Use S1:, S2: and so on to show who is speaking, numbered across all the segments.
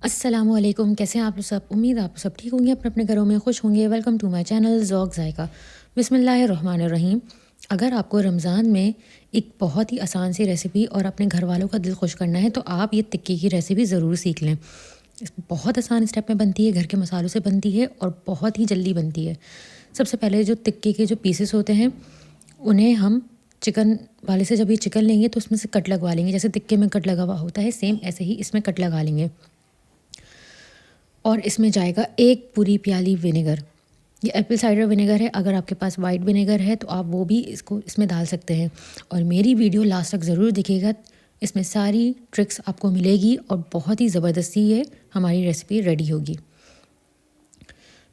S1: अस्सलामुअलैकुम, कैसे हैं आप लोग सब। उम्मीद आप सब ठीक होंगे, अपने अपने घरों में खुश होंगे। Welcome to my channel Zauq Zaiqa. बिस्मिल्लाहिर्रहमानिर्रहीम। अगर आपको रमज़ान में एक बहुत ही आसान सी रेसिपी और अपने घर वालों का दिल खुश करना है तो आप ये टिक्की की रेसिपी ज़रूर सीख लें। बहुत आसान स्टेप में बनती है, घर के मसालों से बनती है और बहुत ही जल्दी बनती है। सबसे पहले जो टिक्की के जो पीसेस होते हैं उन्हें हम चिकन वाले से जब ये चिकन लेंगे तो उसमें से कट लगवा लेंगे। जैसे टिक्के में कट लगा हुआ होता है, सेम ऐसे ही इसमें कट लगा लेंगे। और इसमें जाएगा 1 पूरी प्याली विनेगर। ये एप्पल साइडर विनेगर है। अगर आपके पास वाइट विनेगर है तो आप वो भी इसको इसमें डाल सकते हैं। और मेरी वीडियो लास्ट तक ज़रूर दिखिएगा, इसमें सारी ट्रिक्स आपको मिलेगी और बहुत ही ज़बरदस्ती ये हमारी रेसिपी रेडी होगी।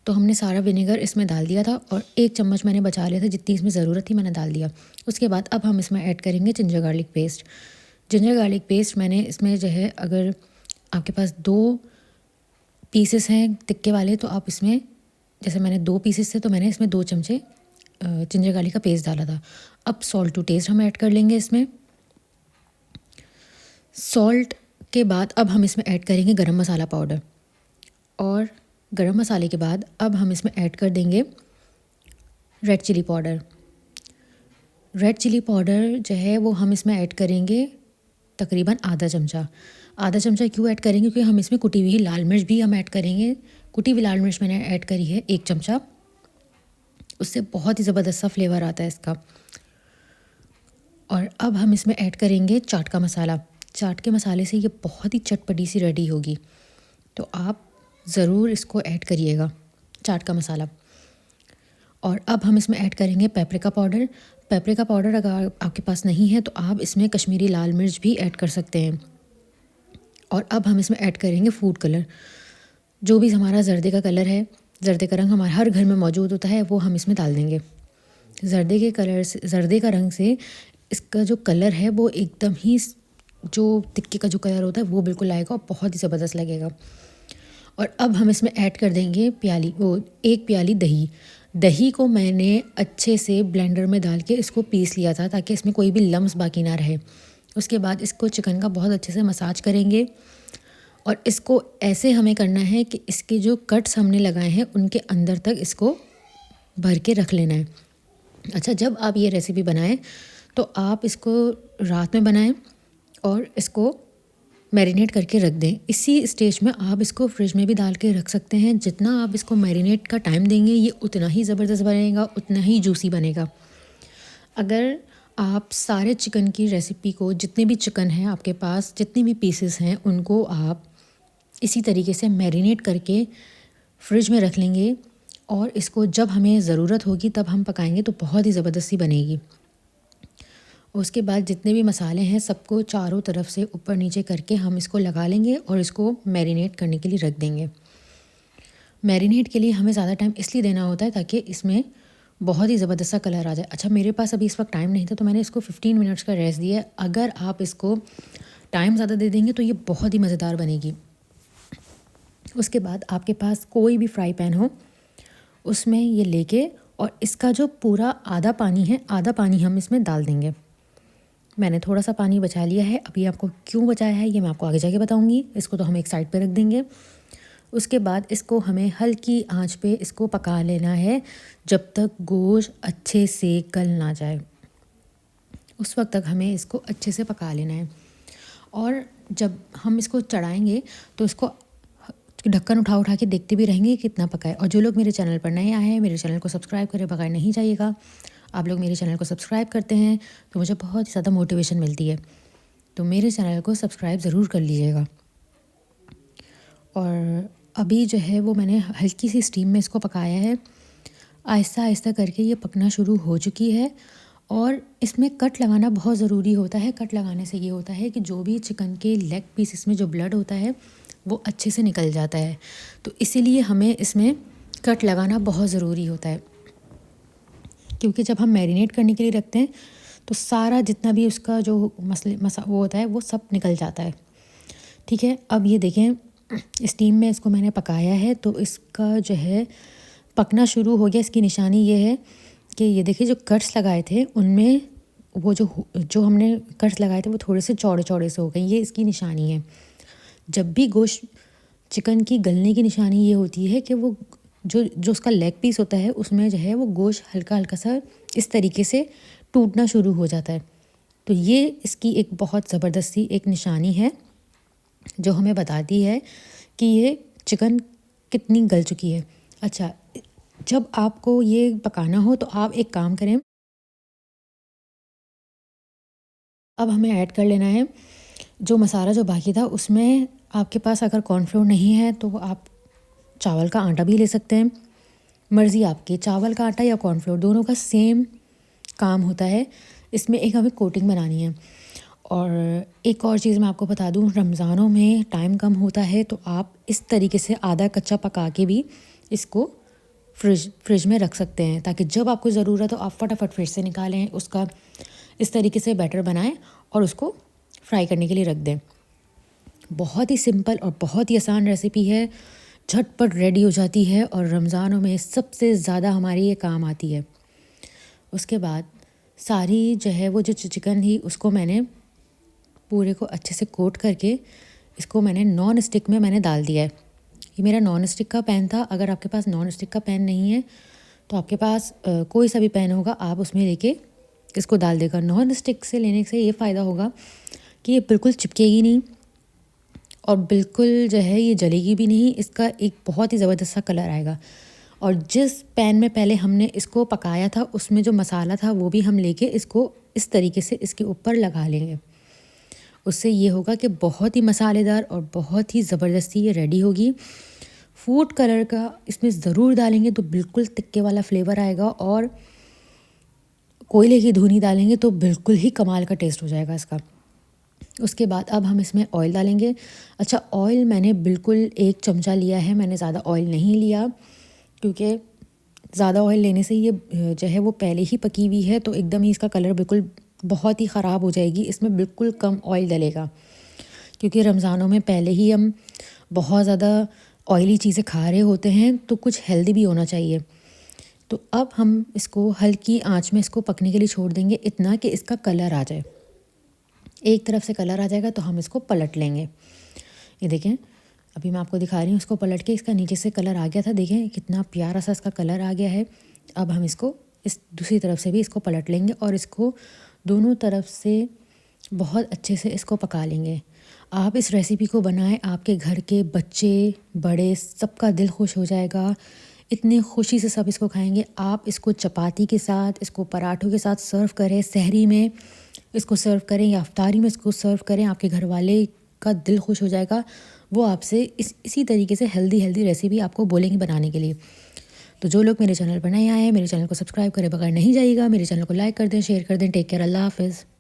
S1: तो हमने सारा विनेगर इसमें डाल दिया था और 1 चम्मच मैंने बचा लिया था, जितनी इसमें ज़रूरत थी मैंने डाल दिया। उसके बाद अब हम इसमें ऐड करेंगे ginger garlic paste. Ginger garlic paste मैंने इसमें जो है, अगर आपके पास 2 पीसेस हैं टिक्के वाले तो आप इसमें, जैसे मैंने 2 पीसेस थे तो मैंने इसमें 2 चमचे जिंजर गार्लिक का पेस्ट डाला था। अब सॉल्ट टू टेस्ट हम ऐड कर लेंगे इसमें। सॉल्ट के बाद अब हम इसमें ऐड करेंगे गरम मसाला पाउडर। और गरम मसाले के बाद अब हम इसमें ऐड कर देंगे red chilli powder. Red chilli powder जो है वो हम इसमें ऐड करेंगे तकरीबन आधा चमचा। आधा चमचा क्यों ऐड करेंगे? क्योंकि हम इसमें कुटी हुई लाल मिर्च भी हम ऐड करेंगे। कुटी हुई लाल मिर्च मैंने ऐड करी है 1 चमचा, उससे बहुत ही ज़बरदस्त सा फ्लेवर आता है इसका। और अब हम इसमें ऐड करेंगे चाट का मसाला। चाट के मसाले से ये बहुत ही चटपटी सी रेडी होगी, तो आप ज़रूर इसको ऐड करिएगा, चाट का मसाला। और अब हम इसमें ऐड करेंगे पेपरिका पाउडर। पेपरिका पाउडर अगर आपके पास नहीं है तो आप इसमें कश्मीरी लाल मिर्च भी ऐड कर सकते हैं। और अब हम इसमें ऐड करेंगे फूड कलर। जो भी हमारा जर्दे का कलर है, जर्दे का रंग हमारे हर घर में मौजूद होता है, वो हम इसमें डाल देंगे। जर्दे के कलर से, जर्दे का रंग से इसका जो कलर है वो एकदम ही, जो टिक्की का जो कलर होता है वो बिल्कुल आएगा और बहुत ही ज़बरदस्त लगेगा। और अब हम इसमें ऐड कर देंगे 1 प्याली दही। दही को मैंने अच्छे से ब्लेंडर में डाल के इसको पीस लिया था ताकि इसमें कोई भी लम्स बाकी ना रहे। उसके बाद इसको चिकन का बहुत अच्छे से मसाज करेंगे और इसको ऐसे हमें करना है कि इसके जो कट्स हमने लगाए हैं उनके अंदर तक इसको भर के रख लेना है। अच्छा, जब आप ये रेसिपी बनाएं तो आप इसको रात में बनाएं और इसको मैरिनेट करके रख दें। इसी स्टेज में आप इसको फ्रिज में भी डाल के रख सकते हैं। जितना आप इसको मैरिनेट का टाइम देंगे ये उतना ही ज़बरदस्त बनेगा, उतना ही जूसी बनेगा। अगर आप सारे चिकन की रेसिपी को, जितने भी चिकन हैं आपके पास, जितने भी पीसेस हैं, उनको आप इसी तरीके से मैरिनेट करके फ्रिज में रख लेंगे और इसको जब हमें ज़रूरत होगी तब हम पकाएंगे तो बहुत ही ज़बरदस्ती बनेगी। उसके बाद जितने भी मसाले हैं सबको चारों तरफ से ऊपर नीचे करके हम इसको लगा लेंगे और इसको मैरिनेट करने के लिए रख देंगे। मैरिनेट के लिए हमें ज़्यादा टाइम इसलिए देना होता है ताकि इसमें बहुत ही ज़बरदस्त सा कलर आ जाए। अच्छा, मेरे पास अभी इस वक्त टाइम नहीं था तो मैंने इसको 15 मिनट्स का रेस्ट दिया है। अगर आप इसको टाइम ज़्यादा दे देंगे तो ये बहुत ही मज़ेदार बनेगी। उसके बाद आपके पास कोई भी फ्राई पैन हो, उसमें ये लेके और इसका जो पूरा आधा पानी है, आधा पानी हम इसमें डाल देंगे। मैंने थोड़ा सा पानी बचा लिया है। अभी आपको क्यों बचाया है ये मैं आपको आगे जाके बताऊंगी। इसको तो हम एक साइड पे रख देंगे। उसके बाद इसको हमें हल्की आंच पे इसको पका लेना है जब तक गोश्त अच्छे से गल ना जाए। उस वक्त तक हमें इसको अच्छे से पका लेना है। और जब हम इसको चढ़ाएंगे तो इसको ढक्कन उठा के देखते भी रहेंगे कितना पका है। और जो लोग मेरे चैनल पर नए आए हैं, मेरे चैनल को सब्सक्राइब करे बगैर नहीं जाइएगा। आप लोग मेरे चैनल को सब्सक्राइब करते हैं तो मुझे बहुत ही ज़्यादा मोटिवेशन मिलती है, तो मेरे चैनल को सब्सक्राइब ज़रूर कर लीजिएगा। और अभी जो है वो मैंने हल्की सी स्टीम में इसको पकाया है। आहिस्ता आहिस्ता करके ये पकना शुरू हो चुकी है। और इसमें कट लगाना बहुत ज़रूरी होता है। कट लगाने से ये होता है कि जो भी चिकन के लेग पीस इसमें जो ब्लड होता है वो अच्छे से निकल जाता है, तो इसीलिए हमें इसमें कट लगाना बहुत ज़रूरी होता है। क्योंकि जब हम मैरिनेट करने के लिए रखते हैं तो सारा जितना भी उसका जो वो होता है वो सब निकल जाता है। ठीक है, अब ये देखें स्टीम में इसको मैंने पकाया है तो इसका जो है पकना शुरू हो गया। इसकी निशानी ये है कि ये देखिए जो कट्स लगाए थे उनमें वो जो हमने कट्स लगाए थे वो थोड़े से चौड़े चौड़े से हो गए। ये इसकी निशानी है। जब भी गोश्त चिकन की गलने की निशानी ये होती है कि वो जो जो उसका लेग पीस होता है उसमें जो है वो गोश्त हल्का हल्का सा इस तरीके से टूटना शुरू हो जाता है। तो ये इसकी एक बहुत ज़बरदस्ती एक निशानी है जो हमें बताती है कि ये चिकन कितनी गल चुकी है। अच्छा, जब आपको ये पकाना हो तो आप एक काम करें, अब हमें ऐड कर लेना है जो मसाला जो बाकी था उसमें। आपके पास अगर कॉर्नफ्लोर नहीं है तो आप चावल का आटा भी ले सकते हैं, मर्ज़ी आपकी। चावल का आटा या कॉर्नफ्लोर दोनों का सेम काम होता है। इसमें एक हमें कोटिंग बनानी है। और एक और चीज़ मैं आपको बता दूं, रमज़ानों में टाइम कम होता है तो आप इस तरीके से आधा कच्चा पका के भी इसको फ्रिज में रख सकते हैं, ताकि जब आपको ज़रूरत हो आप फटाफट फ्रिज से निकालें, उसका इस तरीके से बैटर बनाएं और उसको फ्राई करने के लिए रख दें। बहुत ही सिंपल और बहुत ही आसान रेसिपी है, झटपट रेडी हो जाती है और रमज़ानों में सबसे ज़्यादा हमारी ये काम आती है। उसके बाद सारी जो है वो जो चिकन थी उसको मैंने पूरे को अच्छे से कोट करके इसको मैंने नॉन स्टिक में मैंने डाल दिया है। ये मेरा नॉन स्टिक का पैन था। अगर आपके पास नॉन स्टिक का पैन नहीं है तो आपके पास कोई सा भी पैन होगा, आप उसमें लेके इसको डाल देगा। नॉन स्टिक से लेने से ये फ़ायदा होगा कि ये बिल्कुल चिपकेगी नहीं और बिल्कुल जो है ये जलेगी भी नहीं। इसका एक बहुत ही ज़बरदस्त सा कलर आएगा। और जिस पैन में पहले हमने इसको पकाया था उसमें जो मसाला था वो भी हम लेके इसको इस तरीके से इसके ऊपर लगा लेंगे। उससे ये होगा कि बहुत ही मसालेदार और बहुत ही ज़बरदस्ती ये रेडी होगी। फूड कलर का इसमें ज़रूर डालेंगे तो बिल्कुल तिक्के वाला फ्लेवर आएगा, और कोयले की धुनी डालेंगे तो बिल्कुल ही कमाल का टेस्ट हो जाएगा इसका। उसके बाद अब हम इसमें ऑयल डालेंगे। अच्छा, ऑयल मैंने बिल्कुल 1 चमचा लिया है, मैंने ज़्यादा ऑयल नहीं लिया, क्योंकि ज़्यादा ऑयल लेने से ये जो है वो पहले ही पकी हुई है तो एकदम ही इसका कलर बिल्कुल बहुत ही ख़राब हो जाएगी। इसमें बिल्कुल कम ऑयल डलेगा, क्योंकि रमज़ानों में पहले ही हम बहुत ज़्यादा ऑयली चीज़ें खा रहे होते हैं तो कुछ हेल्दी भी होना चाहिए। तो अब हम इसको हल्की आंच में इसको पकने के लिए छोड़ देंगे, इतना कि इसका कलर आ जाए। एक तरफ से कलर आ जाएगा तो हम इसको पलट लेंगे। ये देखें, अभी मैं आपको दिखा रही हूँ, इसको पलट के इसका नीचे से कलर आ गया था। देखें कितना प्यारा सा इसका कलर आ गया है। अब हम इसको इस दूसरी तरफ से भी इसको पलट लेंगे और इसको दोनों तरफ से बहुत अच्छे से इसको पका लेंगे। आप इस रेसिपी को बनाएं, आपके घर के बच्चे बड़े सबका दिल खुश हो जाएगा। इतनी खुशी से सब इसको खाएंगे। आप इसको चपाती के साथ, इसको पराठों के साथ सर्व करें, सहरी में इसको सर्व करें या इफ्तारी में इसको सर्व करें, आपके घर वाले का दिल खुश हो जाएगा। वो आपसे इसी तरीके से हेल्दी रेसिपी आपको बोलेंगे बनाने के लिए। तो जो लोग मेरे चैनल पर नए आए हैं, मेरे चैनल को सब्सक्राइब करे बगैर नहीं जाइएगा। मेरे चैनल को लाइक कर दें, शेयर कर दें। टेक केयर, अल्लाह हाफ़िज़।